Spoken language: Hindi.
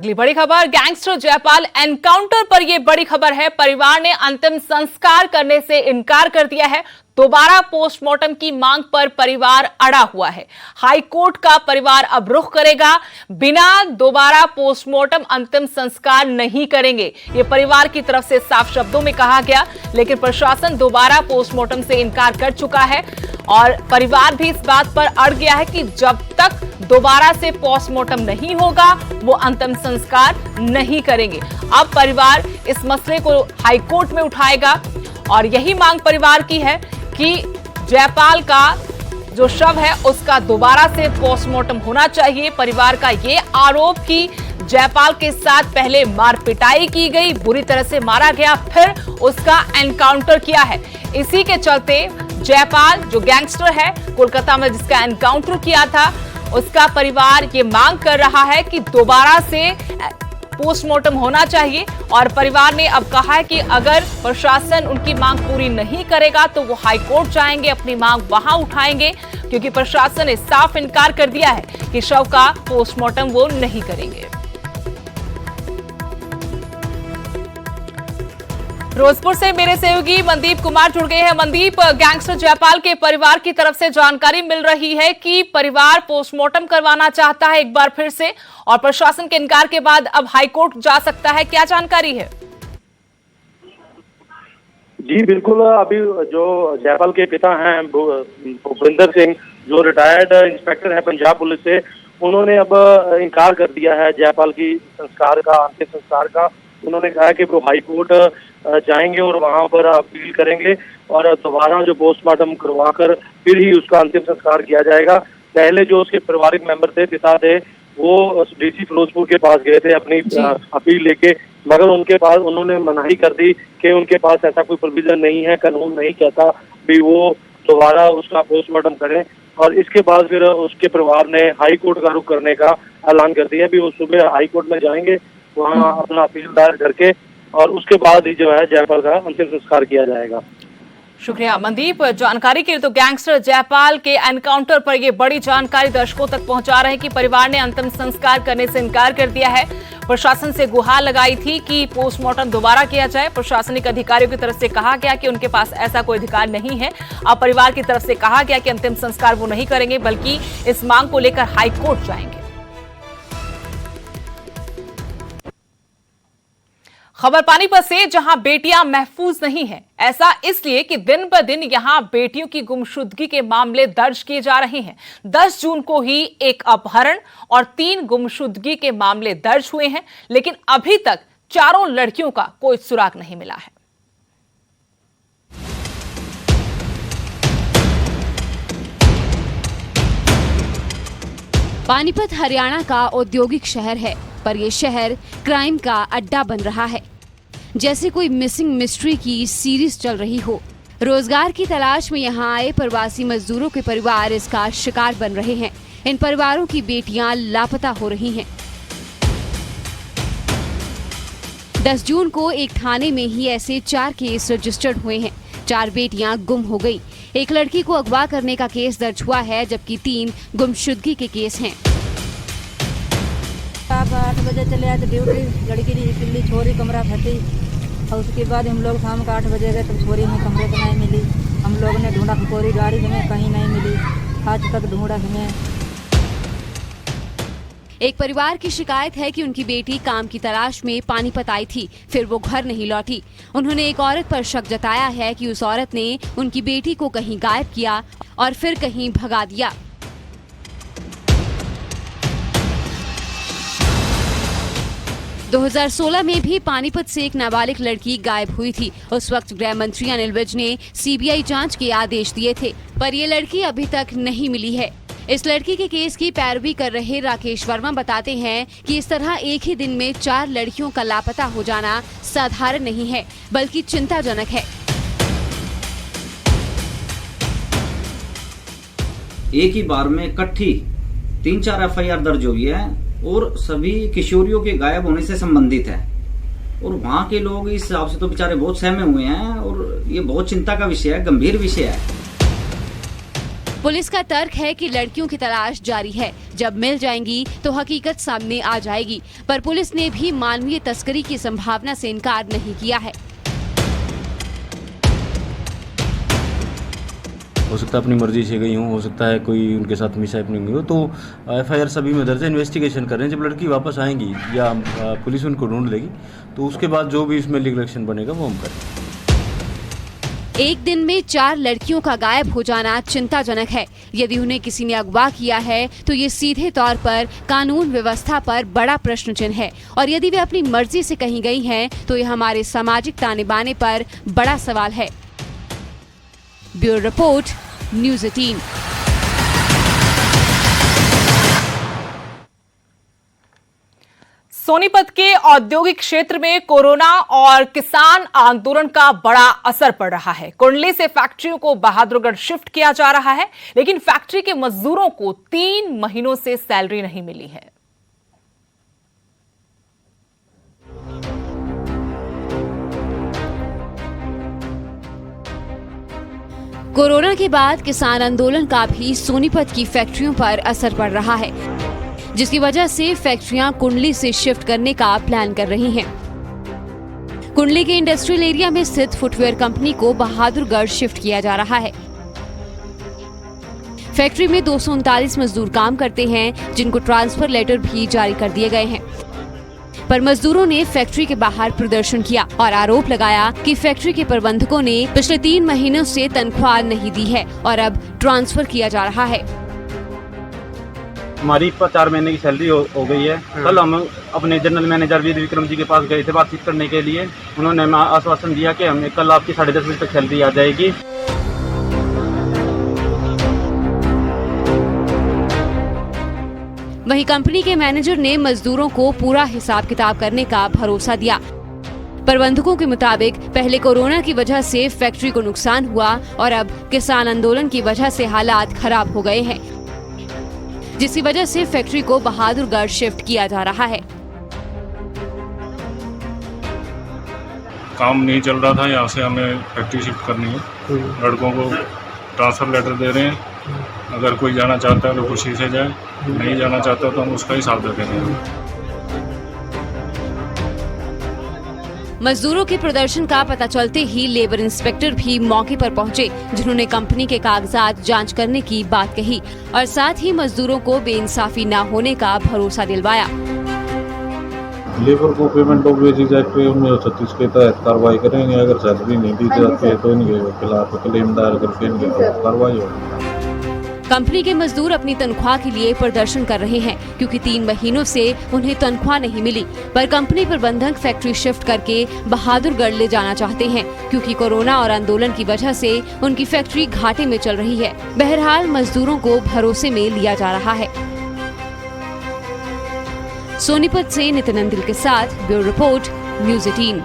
अगली बड़ी खबर, गैंगस्टर जयपाल एनकाउंटर पर यह बड़ी खबर है। परिवार ने अंतिम संस्कार करने से इनकार कर दिया है। दोबारा पोस्टमार्टम की मांग पर परिवार अड़ा हुआ है। हाईकोर्ट का परिवार अब रुख करेगा, बिना दोबारा पोस्टमार्टम अंतिम संस्कार नहीं करेंगे, ये परिवार की तरफ से साफ शब्दों में कहा गया। लेकिन प्रशासन दोबारा पोस्टमार्टम से इनकार कर चुका है और परिवार भी इस बात पर अड़ गया है कि जब तक दोबारा से पोस्टमार्टम नहीं होगा वो अंतिम संस्कार नहीं करेंगे। अब परिवार इस मसले को हाईकोर्ट में उठाएगा और यही मांग परिवार की है कि जयपाल का जो शव है उसका दोबारा से पोस्टमार्टम होना चाहिए। परिवार का यह आरोप कि जयपाल के साथ पहले मार पिटाई की गई, बुरी तरह से मारा गया, फिर उसका एनकाउंटर किया है। इसी के चलते जयपाल जो गैंगस्टर है कोलकाता में जिसका एनकाउंटर किया था, उसका परिवार ये मांग कर रहा है कि दोबारा से पोस्टमार्टम होना चाहिए। और परिवार ने अब कहा है कि अगर प्रशासन उनकी मांग पूरी नहीं करेगा तो वो हाईकोर्ट जाएंगे, अपनी मांग वहां उठाएंगे, क्योंकि प्रशासन ने साफ इनकार कर दिया है कि शव का पोस्टमार्टम वो नहीं करेंगे। फिरोजपुर से मेरे सहयोगी मनदीप कुमार जुड़ गए हैं। मनदीप, गैंगस्टर जयपाल के परिवार की तरफ से जानकारी मिल रही है कि परिवार पोस्टमार्टम करवाना चाहता है एक बार फिर से और प्रशासन के इनकार के बाद अब हाईकोर्ट जा सकता है, क्या जानकारी है? जी बिल्कुल, अभी जो जयपाल के पिता हैं भूपिंदर सिंह, जो रिटायर्ड इंस्पेक्टर है पंजाब पुलिस से, उन्होंने अब इनकार कर दिया है जयपाल की संस्कार का, अंतिम संस्कार का। उन्होंने कहा कि वो हाईकोर्ट जाएंगे और वहां पर अपील करेंगे और दोबारा जो पोस्टमार्टम करवाकर फिर ही उसका अंतिम संस्कार किया जाएगा। पहले जो उसके पारिवारिक मेंबर थे, पिता थे, वो डीसी फिरोजपुर के पास गए थे अपनी अपील लेके, मगर उनके पास उन्होंने मनाही कर दी कि उनके पास ऐसा कोई प्रोविजन नहीं है, कानून नहीं कहता भी वो दोबारा उसका पोस्टमार्टम करें। और इसके बाद फिर उसके परिवार ने हाईकोर्ट का रुख करने का ऐलान कर दिया। भी वो सुबह हाईकोर्ट में जाएंगे, वहाँ अपना अपील दायर करके और उसके बाद ही जो है जयपाल का अंतिम संस्कार किया जाएगा। शुक्रिया मनदीप जानकारी के लिए। तो गैंगस्टर जयपाल के एनकाउंटर पर यह बड़ी जानकारी दर्शकों तक पहुंचा रहे हैं कि परिवार ने अंतिम संस्कार करने से इनकार कर दिया है। प्रशासन से गुहार लगाई थी कि पोस्टमार्टम दोबारा किया जाए। प्रशासनिक अधिकारियों की तरफ से कहा गया कि उनके पास ऐसा कोई अधिकार नहीं है। अब परिवार की तरफ से कहा गया कि अंतिम संस्कार वो नहीं करेंगे, बल्कि इस मांग को लेकर हाईकोर्ट जाएंगे। खबर पानीपत से, जहां बेटियां महफूज नहीं हैं। ऐसा इसलिए कि दिन ब दिन यहां बेटियों की गुमशुदगी के मामले दर्ज किए जा रहे हैं। 10 जून को ही एक अपहरण और 3 गुमशुदगी के मामले दर्ज हुए हैं, लेकिन अभी तक चारों लड़कियों का कोई सुराग नहीं मिला है। पानीपत हरियाणा का औद्योगिक शहर है, पर यह शहर क्राइम का अड्डा बन रहा है। जैसे कोई मिसिंग मिस्ट्री की सीरीज चल रही हो। रोजगार की तलाश में यहाँ आए प्रवासी मजदूरों के परिवार इसका शिकार बन रहे हैं। इन परिवारों की बेटियां लापता हो रही हैं। 10 जून को एक थाने में ही ऐसे 4 केस रजिस्टर्ड हुए हैं। 4 बेटियां गुम हो गई। एक लड़की को अगवा करने का केस दर्ज हुआ है, जबकि 3 गुमशुदगी के केस हैं। आप 8 बजे चले आए तो ड्यूटी, लड़की की पिल्ली छोरी कमरा फटी और उसके बाद हम लोग शाम को 8 बजे गए तो छोरी हमें कमरे पर नहीं मिली। हम लोगों ने ढूंढा, खपोरी गाड़ी हमें कहीं नहीं मिली, आज तक ढूंढा हमें। एक परिवार की शिकायत है कि उनकी बेटी काम की तलाश में पानीपत आई थी, फिर वो घर नहीं लौटी। उन्होंने एक औरत पर शक जताया है कि उस औरत ने उनकी बेटी को कहीं गायब किया और फिर कहीं भगा दिया। – 2016 में भी पानीपत से एक नाबालिग लड़की गायब हुई थी। उस वक्त गृह मंत्री अनिल विज ने सीबीआई जांच के आदेश दिए थे, पर ये लड़की अभी तक नहीं मिली है। इस लड़की के केस की पैरवी कर रहे राकेश वर्मा बताते हैं कि इस तरह एक ही दिन में 4 लड़कियों का लापता हो जाना साधारण नहीं है, बल्कि चिंताजनक है। एक ही बार में इकट्ठी 3-4 एफआईआर दर्ज हुई है और सभी किशोरियों के गायब होने से संबंधित है। और वहाँ के लोग इस हिसाब से तो बेचारे बहुत सहमे हुए हैं और ये बहुत चिंता का विषय है, गंभीर विषय है। पुलिस का तर्क है कि लड़कियों की तलाश जारी है, जब मिल जाएंगी तो हकीकत सामने आ जाएगी। पर पुलिस ने भी मानवीय तस्करी की संभावना से इनकार नहीं किया है। हो सकता है अपनी मर्जी से गई हो सकता है कोई उनके साथ मिसहैपनिंग हुई हो, तो एफआईआर सभी में दर्ज है, इन्वेस्टिगेशन कर रहे हैं। जब लड़की वापस आएंगी या पुलिस उनको ढूंढ लेगी तो उसके बाद जो भी इसमें लीगल एक्शन बनेगा वो हम करेंगे। एक दिन में 4 लड़कियों का गायब हो जाना चिंताजनक है। यदि उन्हें किसी ने अगवा किया है तो ये सीधे तौर पर कानून व्यवस्था पर बड़ा प्रश्न चिन्ह है, और यदि वे अपनी मर्जी से कहीं गई हैं तो ये हमारे सामाजिक ताने बाने पर बड़ा सवाल है। Bureau report, news 18। सोनीपत के औद्योगिक क्षेत्र में कोरोना और किसान आंदोलन का बड़ा असर पड़ रहा है। कुंडली से फैक्ट्रियों को बहादुरगढ़ शिफ्ट किया जा रहा है, लेकिन फैक्ट्री के मजदूरों को 3 महीनों से सैलरी नहीं मिली है। कोरोना के बाद किसान आंदोलन का भी सोनीपत की फैक्ट्रियों पर असर पड़ रहा है, जिसकी वजह से फैक्ट्रियां कुंडली से शिफ्ट करने का प्लान कर रही हैं। कुंडली के इंडस्ट्रियल एरिया में स्थित फुटवेयर कंपनी को बहादुरगढ़ शिफ्ट किया जा रहा है। फैक्ट्री में 239 मजदूर काम करते हैं, जिनको ट्रांसफर लेटर भी जारी कर दिए गए हैं। पर मजदूरों ने फैक्ट्री के बाहर प्रदर्शन किया और आरोप लगाया कि फैक्ट्री के प्रबंधकों ने पिछले 3 महीनों से तनख्वाह नहीं दी है और अब ट्रांसफर किया जा रहा है। हमारी 4 महीने की सैलरी हो गई है। कल हम अपने जनरल मैनेजर वीर विक्रम जी के पास गए थे बातचीत करने के लिए। उन्होंने हमें आश्वासन दिया कि हमें कल आपकी 10:30 बजे तक सैलरी आ जाएगी। वहीं कंपनी के मैनेजर ने मजदूरों को पूरा हिसाब किताब करने का भरोसा दिया। प्रबंधकों के मुताबिक पहले कोरोना की वजह से फैक्ट्री को नुकसान हुआ और अब किसान आंदोलन की वजह से हालात खराब हो गए हैं, जिसकी वजह से फैक्ट्री को बहादुरगढ़ शिफ्ट किया जा रहा है। काम नहीं चल रहा था, यहाँ से हमें फैक्ट्री शिफ्ट करनी है। लड़कों को ट्रांसफर लेटर दे रहे हैं, अगर कोई जाना चाहता है तो खुशी से जाए, नहीं जाना चाहता तो हम उसका हिसाब दे देंगे। मजदूरों के प्रदर्शन का पता चलते ही लेबर इंस्पेक्टर भी मौके पर पहुंचे, जिन्होंने कंपनी के कागजात जांच करने की बात कही और साथ ही मजदूरों को बेइंसाफी न होने का भरोसा दिलवाया। लेबर को पेमेंट ऑफ वेजेज एक्ट 1936 के तहत कार्रवाई करेंगे। अगर सैलरी नहीं दी जाती है तो इनके खिलाफ क्लेम दायर करके इनके खिलाफ कार्रवाई होगी। कंपनी के मजदूर अपनी तनख्वाह के लिए प्रदर्शन कर रहे हैं, क्योंकि 3 महीनों से उन्हें तनख्वाह नहीं मिली। पर कंपनी प्रबंधक फैक्ट्री शिफ्ट करके बहादुरगढ़ ले जाना चाहते हैं, क्योंकि कोरोना और आंदोलन की वजह से उनकी फैक्ट्री घाटे में चल रही है। बहरहाल मजदूरों को भरोसे में लिया जा रहा है। सोनीपत से नितिन अंदिल के साथ ब्यूरो रिपोर्ट, न्यूज़ 18।